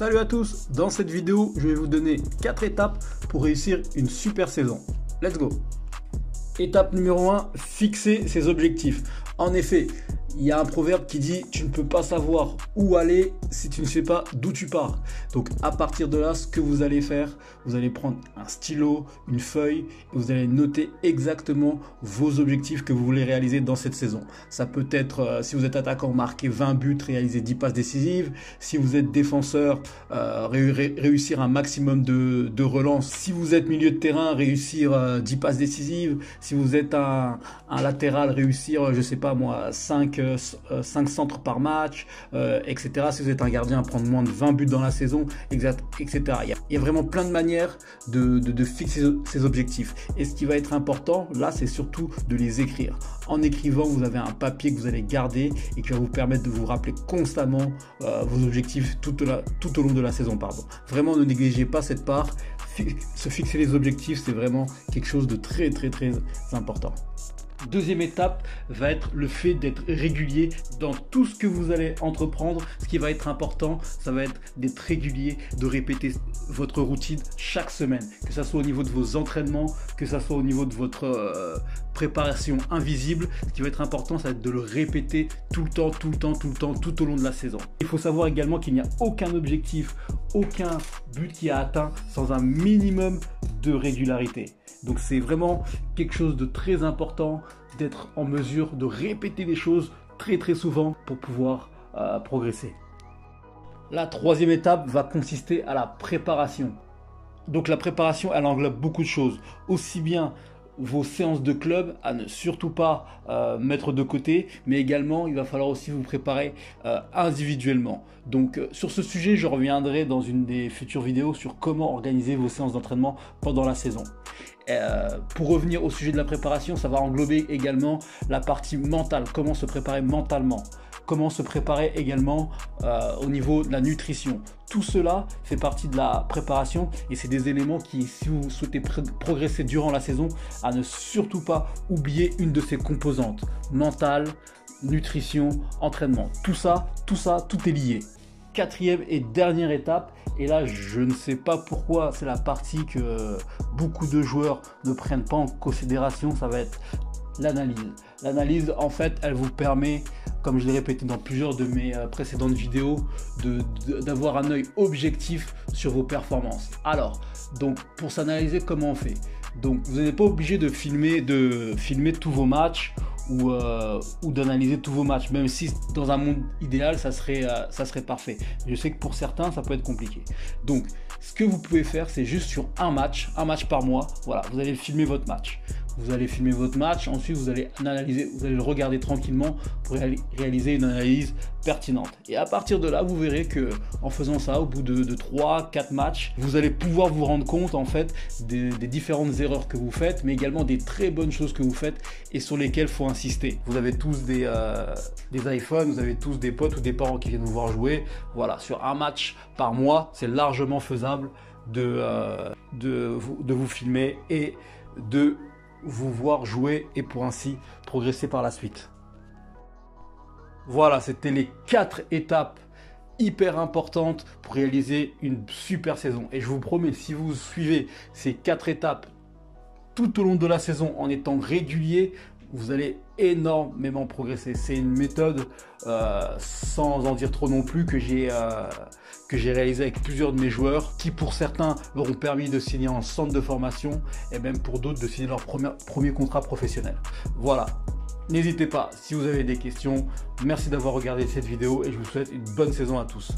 Salut à tous, dans cette vidéo, je vais vous donner 4 étapes pour réussir une super saison. Let's go! Étape numéro 1, fixer ses objectifs. En effet, il y a un proverbe qui dit « Tu ne peux pas savoir où aller si tu ne sais pas d'où tu pars ». Donc à partir de là, ce que vous allez faire, vous allez prendre un stylo, une feuille et vous allez noter exactement vos objectifs que vous voulez réaliser dans cette saison. Ça peut être, si vous êtes attaquant, marquer 20 buts, réaliser 10 passes décisives. Si vous êtes défenseur, réussir un maximum de relances. Si vous êtes milieu de terrain, réussir 10 passes décisives. Si vous êtes un latéral, réussir, je sais pas moi, 5 centres par match, etc. Si vous êtes un gardien, prendre moins de 20 buts dans la saison, etc. Il y a vraiment plein de manières de fixer ses objectifs. Et ce qui va être important, là, c'est surtout de les écrire. En écrivant, vous avez un papier que vous allez garder et qui va vous permettre de vous rappeler constamment vos objectifs tout au long de la saison. Vraiment, ne négligez pas cette part. Se fixer les objectifs, c'est vraiment quelque chose de très important. Deuxième étape va être le fait d'être régulier dans tout ce que vous allez entreprendre. Ce qui va être important, ça va être d'être régulier, de répéter votre routine chaque semaine. Que ça soit au niveau de vos entraînements, que ça soit au niveau de votre préparation invisible. Ce qui va être important, ça va être de le répéter tout au long de la saison. Il faut savoir également qu'il n'y a aucun objectif, aucun but qui est atteint sans un minimum de régularité. Donc c'est vraiment quelque chose de très important d'être en mesure de répéter les choses très souvent pour pouvoir progresser. La troisième étape va consister à la préparation. Donc la préparation, elle englobe beaucoup de choses. Aussi bien vos séances de club à ne surtout pas mettre de côté, mais également il va falloir aussi vous préparer individuellement. Donc sur ce sujet, je reviendrai dans une des futures vidéos sur comment organiser vos séances d'entraînement pendant la saison. Pour revenir au sujet de la préparation, ça va englober également la partie mentale, comment se préparer mentalement, comment se préparer également au niveau de la nutrition. Tout cela fait partie de la préparation et c'est des éléments qui, si vous souhaitez progresser durant la saison, à ne surtout pas oublier une de ces composantes, mentale, nutrition, entraînement. Tout est lié. Quatrième et dernière étape, et là je ne sais pas pourquoi, c'est la partie que beaucoup de joueurs ne prennent pas en considération, ça va être l'analyse. L'analyse, en fait, elle vous permet, comme je l'ai répété dans plusieurs de mes précédentes vidéos, d'avoir un œil objectif sur vos performances. Alors, donc pour s'analyser, comment on fait? Donc vous n'êtes pas obligé de filmer tous vos matchs ou d'analyser tous vos matchs, même si dans un monde idéal ça serait parfait. Je sais que pour certains ça peut être compliqué. Donc ce que vous pouvez faire, c'est juste sur un match par mois, voilà, vous allez filmer votre match. Vous allez filmer votre match, ensuite vous allez analyser, vous allez le regarder tranquillement pour réaliser une analyse pertinente. Et à partir de là, vous verrez que en faisant ça, au bout de 3-4 matchs, vous allez pouvoir vous rendre compte en fait des différentes erreurs que vous faites, mais également des très bonnes choses que vous faites et sur lesquelles il faut insister. Vous avez tous des iPhones, vous avez tous des potes ou des parents qui viennent vous voir jouer. Voilà, sur un match par mois, c'est largement faisable de vous filmer et de vous voir jouer et pour ainsi progresser par la suite. Voilà, c'était les 4 étapes hyper importantes pour réaliser une super saison. Et je vous promets, si vous suivez ces 4 étapes tout au long de la saison en étant régulier, vous allez énormément progresser. C'est une méthode, sans en dire trop non plus, que j'ai réalisé avec plusieurs de mes joueurs qui pour certains leur ont permis de signer en centre de formation et même pour d'autres de signer leur premier contrat professionnel. Voilà, n'hésitez pas si vous avez des questions. Merci d'avoir regardé cette vidéo et je vous souhaite une bonne saison à tous.